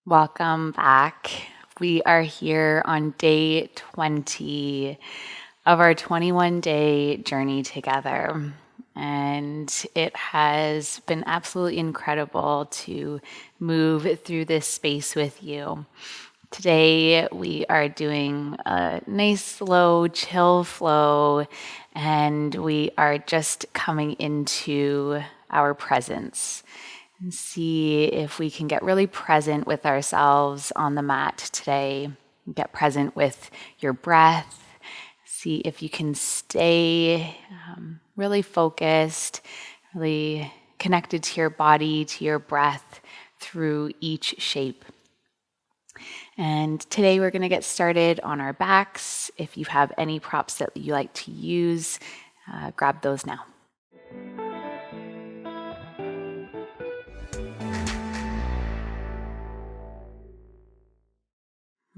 Welcome back. We are here on day 20 of our 21-day journey together. And it has been absolutely incredible to move through this space with you. Today, we are doing a nice, slow, chill flow, and we are just coming into our presence. And see if we can get really present with ourselves on the mat today. Get present with your breath. See if you can stay really focused, really connected to your body, to your breath through each shape. And today we're going to get started on our backs. If you have any props that you like to use, grab those now.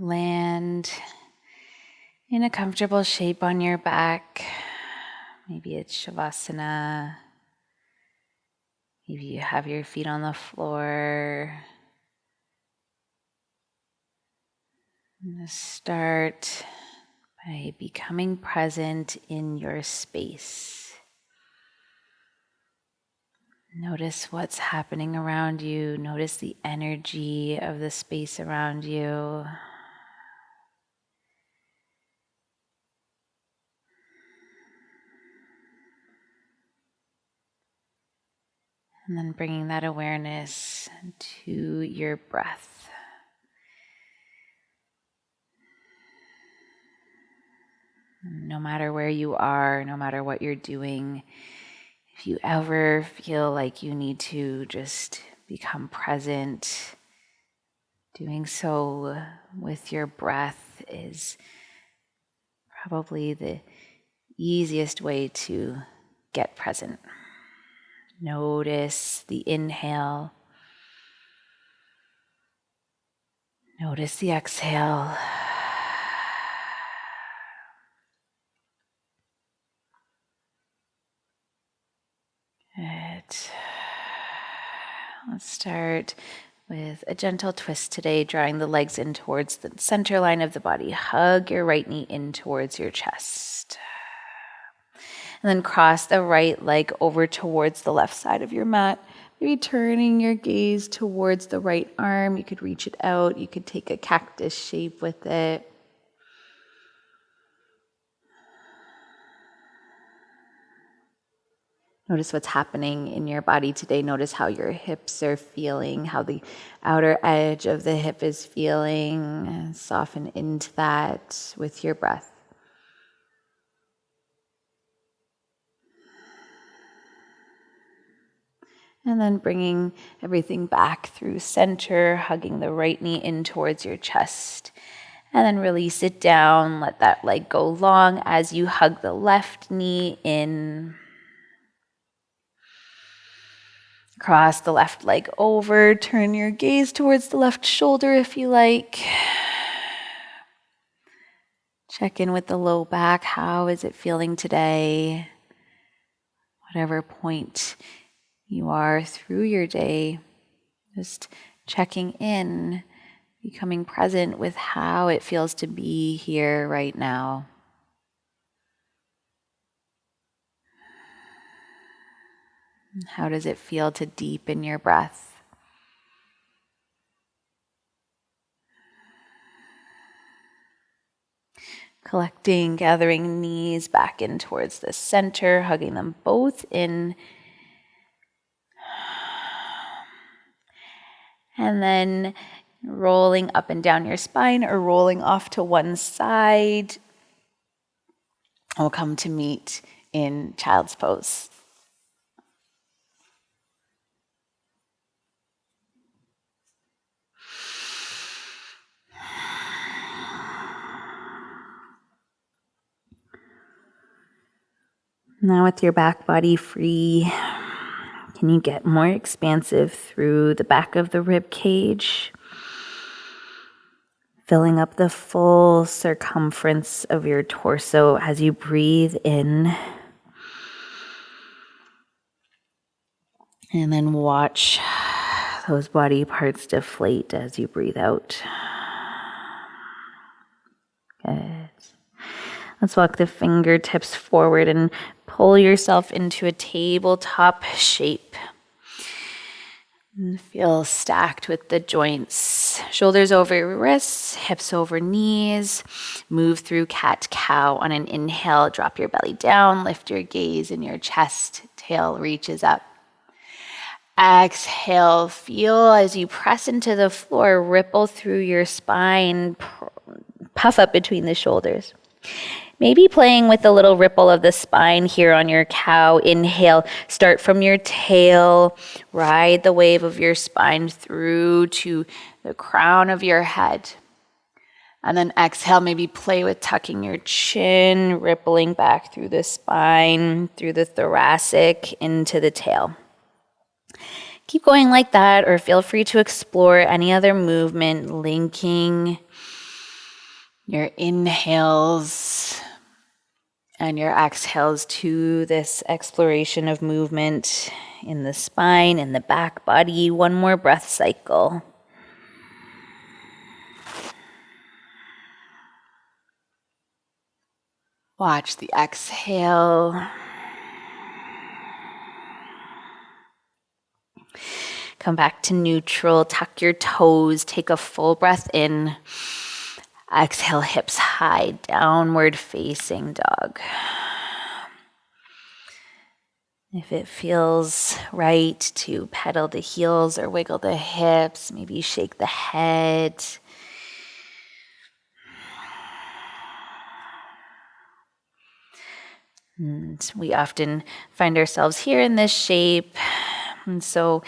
Land in a comfortable shape on your back. Maybe it's Shavasana. Maybe you have your feet on the floor. Start by becoming present in your space. Notice what's happening around you. Notice the energy of the space around you. And then bringing that awareness to your breath. No matter where you are, no matter what you're doing, if you ever feel like you need to just become present, doing so with your breath is probably the easiest way to get present. Notice the inhale. Notice the exhale. Good. Let's start with a gentle twist today, drawing the legs in towards the center line of the body. Hug your right knee in towards your chest. And then cross the right leg over towards the left side of your mat. Maybe turning your gaze towards the right arm. You could reach it out. You could take a cactus shape with it. Notice what's happening in your body today. Notice how your hips are feeling, how the outer edge of the hip is feeling. And soften into that with your breath. And then bringing everything back through center, hugging the right knee in towards your chest. And then release it down. Let that leg go long as you hug the left knee in. Cross the left leg over. Turn your gaze towards the left shoulder if you like. Check in with the low back. How is it feeling today? Whatever point you are through your day, just checking in, becoming present with how it feels to be here right now. How does it feel to deepen your breath? Collecting, gathering knees back in towards the center, hugging them both in. And then rolling up and down your spine or rolling off to one side. We'll come to meet in child's pose. Now with your back body free, can you get more expansive through the back of the rib cage? Filling up the full circumference of your torso as you breathe in. And then watch Those body parts deflate as you breathe out. Good. Let's walk the fingertips forward and pull yourself into a tabletop shape. And feel stacked with the joints. Shoulders over your wrists, hips over knees. Move through cat-cow. On an inhale, drop your belly down, lift your gaze and your chest, tail reaches up. Exhale, feel as you press into the floor, ripple through your spine, puff up between the shoulders. Maybe playing with a little ripple of the spine here on your cow. Inhale, start from your tail, ride the wave of your spine through to the crown of your head. And then exhale, maybe play with tucking your chin, rippling back through the spine, through the thoracic, into the tail. Keep going like that, or feel free to explore any other movement, linking your inhales and your exhales to this exploration of movement in the spine, in the back body. One more breath cycle. Watch the exhale. Come back to neutral. Tuck your toes. Take a full breath in. Exhale, hips high, downward facing dog. If it feels right to pedal the heels or wiggle the hips, maybe shake the head. And we often find ourselves here in this shape. And so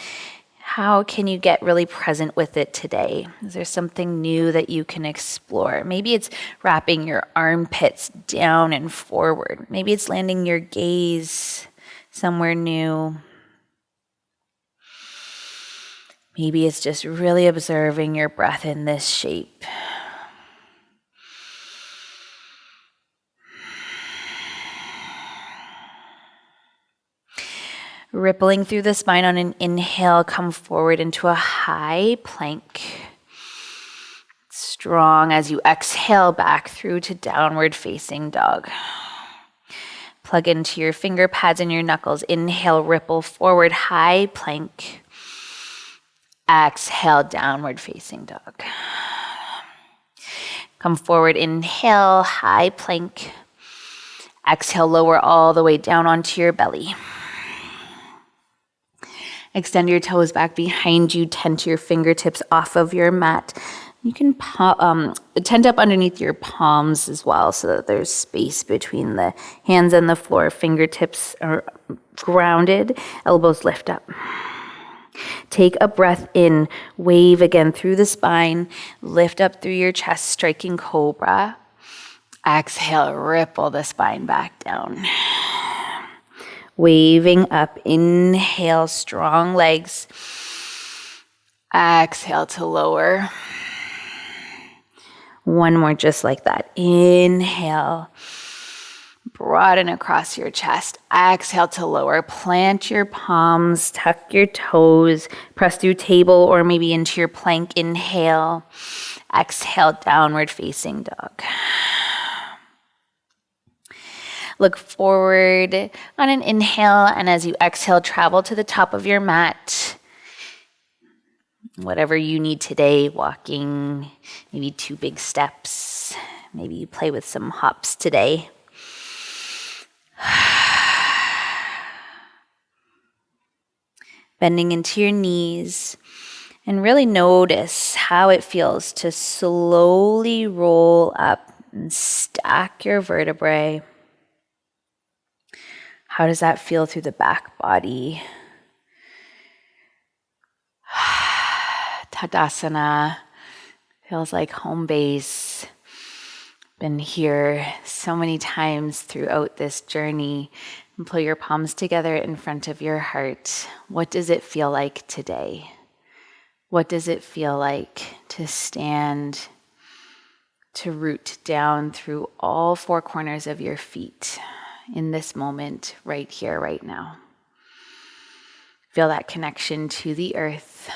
how can you get really present with it today? Is there something new that you can explore? Maybe it's wrapping your armpits down and forward. Maybe it's landing your gaze somewhere new. Maybe it's just really observing your breath in this shape. Rippling through the spine on an inhale, come forward into a high plank. Strong as you exhale back through to downward facing dog. Plug into your finger pads and your knuckles. Inhale, ripple forward, high plank. Exhale, downward facing dog. Come forward, inhale, high plank. Exhale, lower all the way down onto your belly. Extend your toes back behind you. Tent your fingertips off of your mat. You can tent up underneath your palms as well so that there's space between the hands and the floor. Fingertips are grounded. Elbows lift up. Take a breath in. Wave again through the spine. Lift up through your chest, striking cobra. Exhale, ripple the spine back down. Waving up, inhale, strong legs. Exhale to lower. One more just like that. Inhale, broaden across your chest. Exhale to lower. Plant your palms, tuck your toes, press through table or maybe into your plank. Inhale, exhale, downward facing dog. Look forward on an inhale, and as you exhale, travel to the top of your mat. Whatever you need today, walking, maybe 2 big steps. Maybe you play with some hops today. Bending into your knees, and really notice how it feels to slowly roll up and stack your vertebrae. How does that feel through the back body? Tadasana feels like home base. Been here so many times throughout this journey. And pull your palms together in front of your heart. What does it feel like today? What does it feel like to stand, to root down through all 4 corners of your feet? In this moment, right here, right now. Feel that connection to the earth,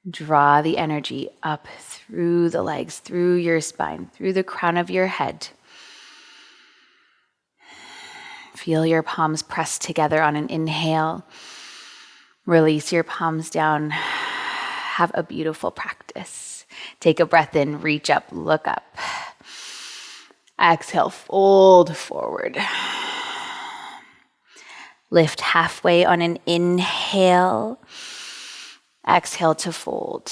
Draw the energy up through the legs, through your spine, through the crown of your head. Feel your palms press together on an inhale. Release your palms down. Have a beautiful practice. Take a breath in, reach up, look up. Exhale, fold forward. Lift halfway on an inhale. Exhale to fold.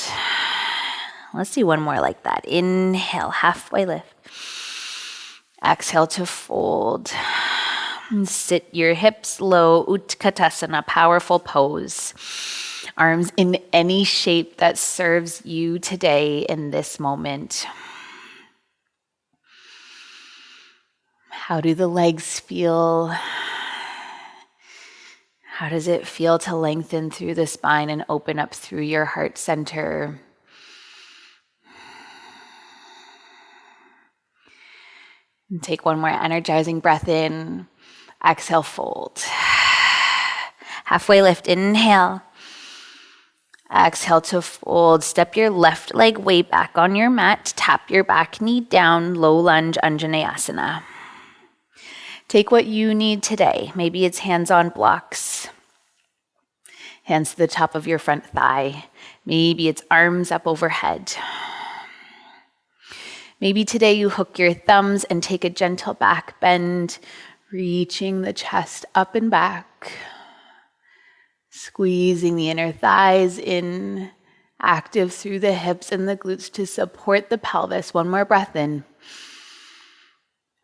Let's do one more like that. Inhale, halfway lift. Exhale to fold. And sit your hips low, Utkatasana, powerful pose. Arms in any shape that serves you today in this moment. How do the legs feel? How does it feel to lengthen through the spine and open up through your heart center? And take one more energizing breath in. Exhale, fold. Halfway lift, inhale. Exhale to fold. Step your left leg way back on your mat. Tap your back knee down, low lunge, Anjaneyasana. Take what you need today. Maybe it's hands on blocks. Hands to the top of your front thigh. Maybe it's arms up overhead. Maybe today you hook your thumbs and take a gentle back bend, reaching the chest up and back. Squeezing the inner thighs in, active through the hips and the glutes to support the pelvis. One more breath in.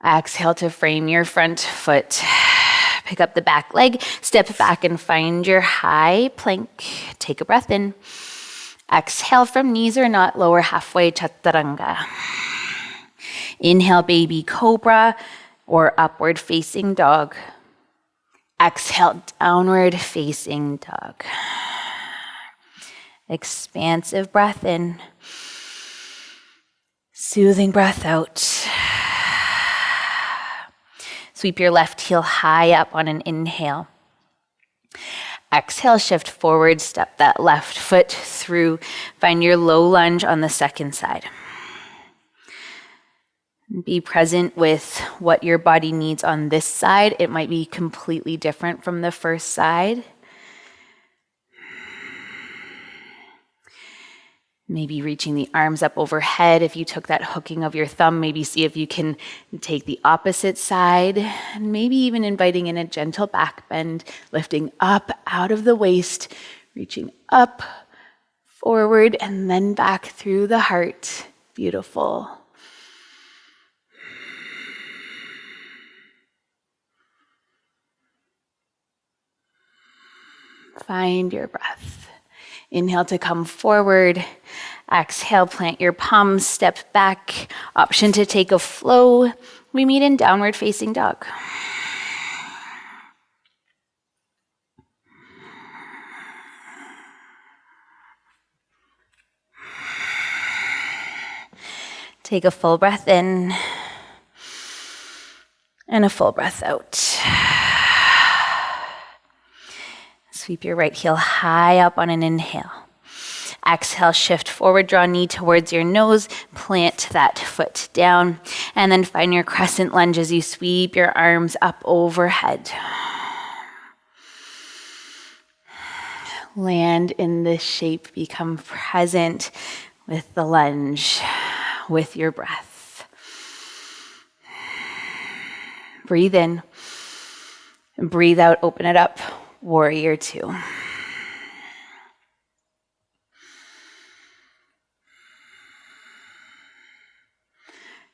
Exhale to frame your front foot. Pick up the back leg, step back and find your high plank. Take a breath in. Exhale from knees or not, lower halfway, chaturanga. Inhale, baby cobra or upward facing dog. Exhale, downward facing dog. Expansive breath in. Soothing breath out. Sweep your left heel high up on an inhale. Exhale, shift forward, step that left foot through. Find your low lunge on the second side. Be present with what your body needs on this side. It might be completely different from the first side. Maybe reaching the arms up overhead. If you took that hooking of your thumb, maybe see if you can take the opposite side. And maybe even inviting in a gentle back bend, lifting up out of the waist, reaching up, forward, and then back through the heart. Beautiful. Find your breath. Inhale to come forward. Exhale, plant your palms, step back. Option to take a flow. We meet in downward facing dog. Take a full breath in and a full breath out. Sweep your right heel high up on an inhale. Exhale, shift forward, draw knee towards your nose, plant that foot down, and then find your crescent lunge as you sweep your arms up overhead. Land in this shape, become present with the lunge, with your breath. Breathe in, breathe out, open it up. Warrior two.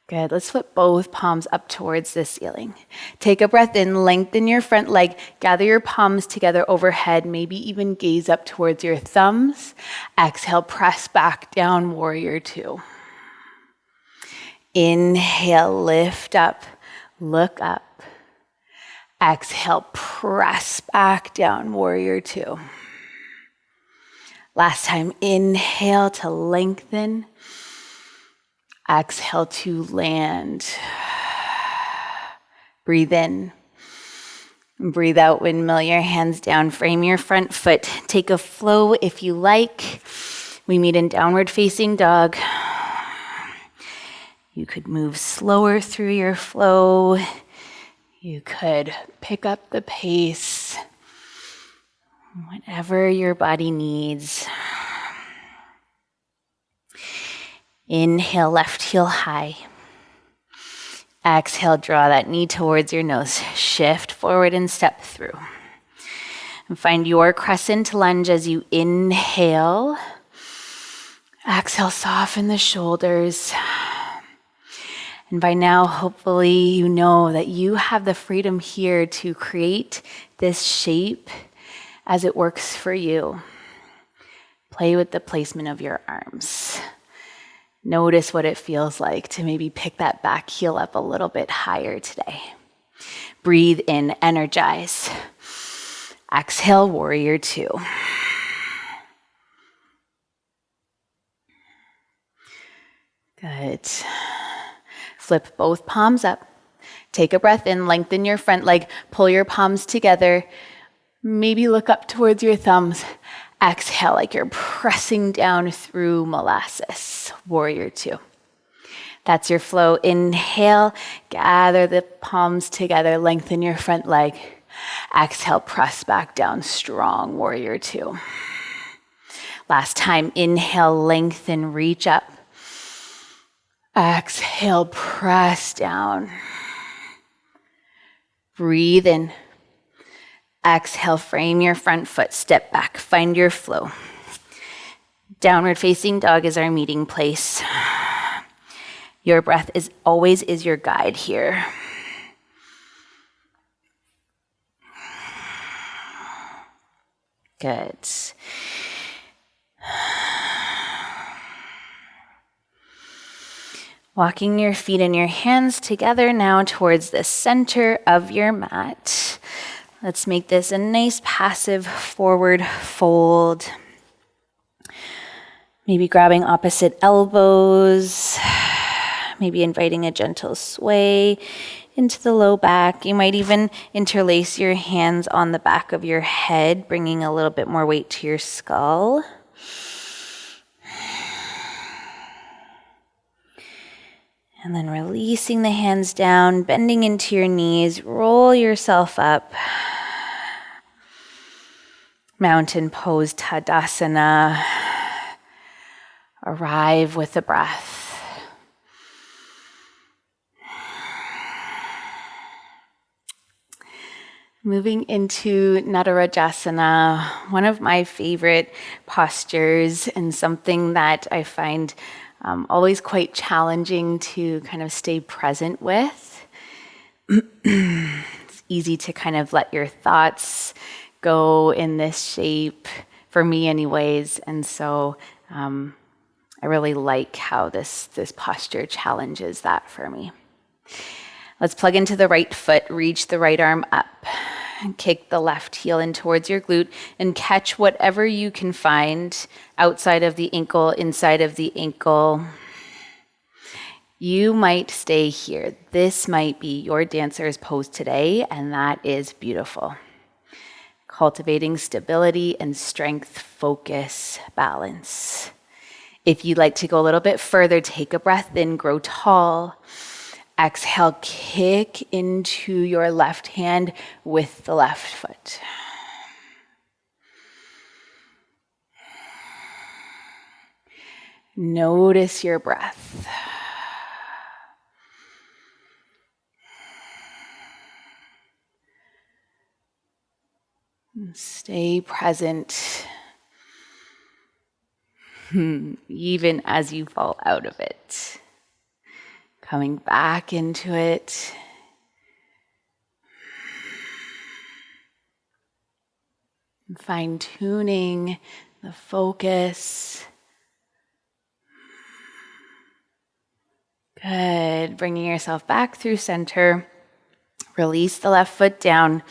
Good. Let's flip both palms up towards the ceiling. Take a breath in, lengthen your front leg, gather your palms together overhead, maybe even gaze up towards your thumbs. Exhale, press back down, warrior two. Inhale, lift up, look up. Exhale, press back down, warrior two. Last time, inhale to lengthen. Exhale to land. Breathe in. Breathe out, windmill your hands down. Frame your front foot. Take a flow if you like. We meet in downward facing dog. You could move slower through your flow. You could pick up the pace, whatever your body needs. Inhale, left heel high. Exhale, draw that knee towards your nose. Shift forward and step through. And find your crescent lunge as you inhale. Exhale, soften the shoulders. And by now, hopefully, you know that you have the freedom here to create this shape as it works for you. Play with the placement of your arms. Notice what it feels like to maybe pick that back heel up a little bit higher today. Breathe in, energize. Exhale, warrior two. Good. Flip both palms up. Take a breath in, lengthen your front leg, pull your palms together. Maybe look up towards your thumbs. Exhale like you're pressing down through molasses. Warrior two. That's your flow. Inhale, gather the palms together, lengthen your front leg. Exhale, press back down strong. Warrior two. Last time, inhale, lengthen, reach up. Exhale, press down. Breathe in. Exhale, frame your front foot, step back, find your flow. Downward facing dog is our meeting place. Your breath is always your guide here. Good. Walking your feet and your hands together now towards the center of your mat. Let's make this a nice passive forward fold. Maybe grabbing opposite elbows. Maybe inviting a gentle sway into the low back. You might even interlace your hands on the back of your head, bringing a little bit more weight to your skull. And then releasing the hands down, bending into your knees, roll yourself up. Mountain pose, Tadasana. Arrive with the breath. Moving into Natarajasana, one of my favorite postures and something that I find always quite challenging to kind of stay present with. It's easy to kind of let your thoughts go in this shape, for me anyways, and so I really like how this posture challenges that for me. Let's plug into the right foot, reach the right arm up, and kick the left heel in towards your glute, and catch whatever you can find outside of the ankle, inside of the ankle. You might stay here. This might be your dancer's pose today, and that is beautiful. Cultivating stability and strength, focus, balance. If you'd like to go a little bit further, take a breath in, grow tall. Exhale, kick into your left hand with the left foot. Notice your breath. Stay present, even as you fall out of it. Coming back into it. Fine-tuning the focus. Good. Bringing yourself back through center. Release the left foot down.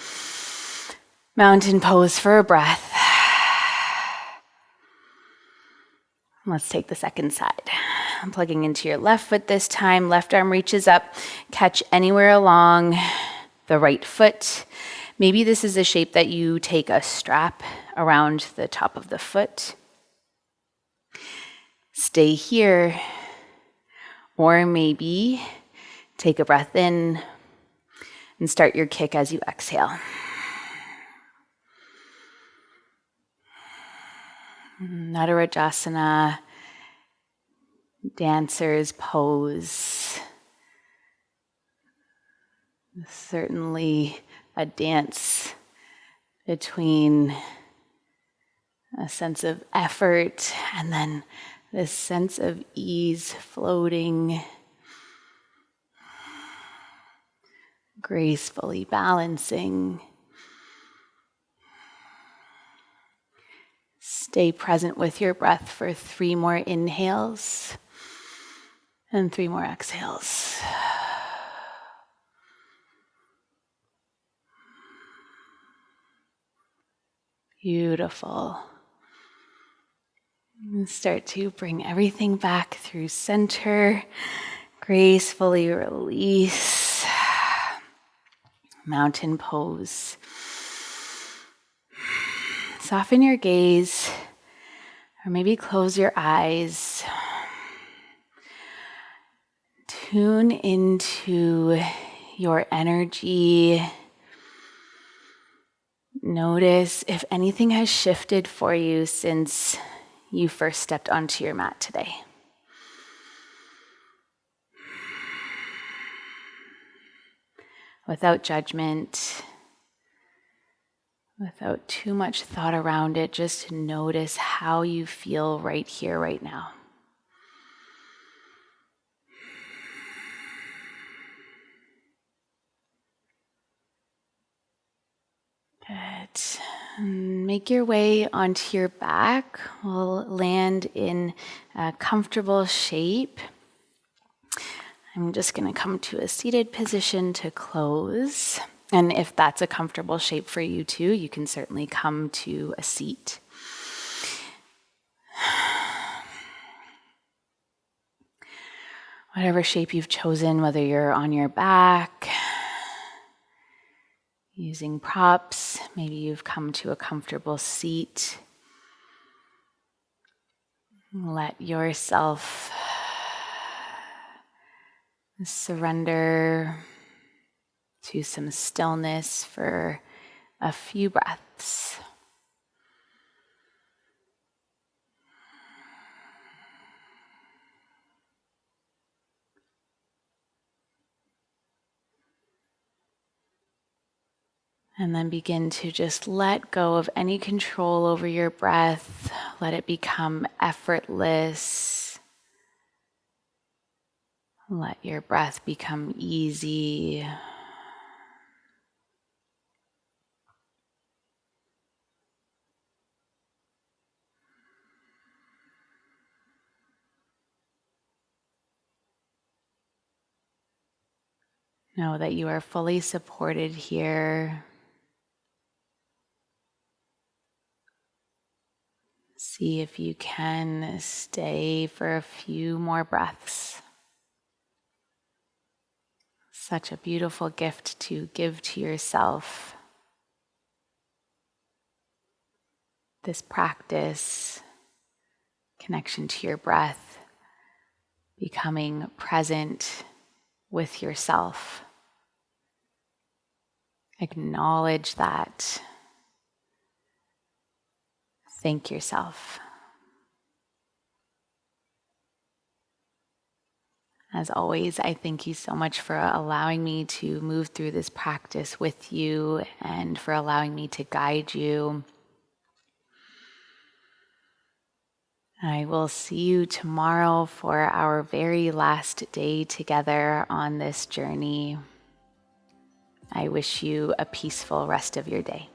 Mountain pose for a breath. Let's take the second side. I'm plugging into your left foot this time. Left arm reaches up. Catch anywhere along the right foot. Maybe this is a shape that you take a strap around the top of the foot. stay here, or maybe take a breath in and start your kick as you exhale. Nadarajasana, dancer's pose. Certainly a dance between a sense of effort and then this sense of ease, floating, gracefully balancing. Stay present with your breath for 3 more inhales and 3 more exhales. Beautiful. And start to bring everything back through center. Gracefully release. Mountain pose. Soften your gaze, or maybe close your eyes. Tune into your energy. Notice if anything has shifted for you since you first stepped onto your mat today. Without judgment, without too much thought around it, just notice how you feel right here, right now. Good. Make your way onto your back. We'll land in a comfortable shape. I'm just going to come to a seated position to close. And if that's a comfortable shape for you too, you can certainly come to a seat. Whatever shape you've chosen, whether you're on your back, using props, maybe you've come to a comfortable seat. Let yourself surrender to some stillness for a few breaths. And then begin to just let go of any control over your breath. Let it become effortless. Let your breath become easy. Know that you are fully supported here. See if you can stay for a few more breaths. Such a beautiful gift to give to yourself. This practice, connection to your breath, becoming present with yourself. Acknowledge that. Thank yourself. As always, I thank you so much for allowing me to move through this practice with you and for allowing me to guide you. I will see you tomorrow for our very last day together on this journey. I wish you a peaceful rest of your day.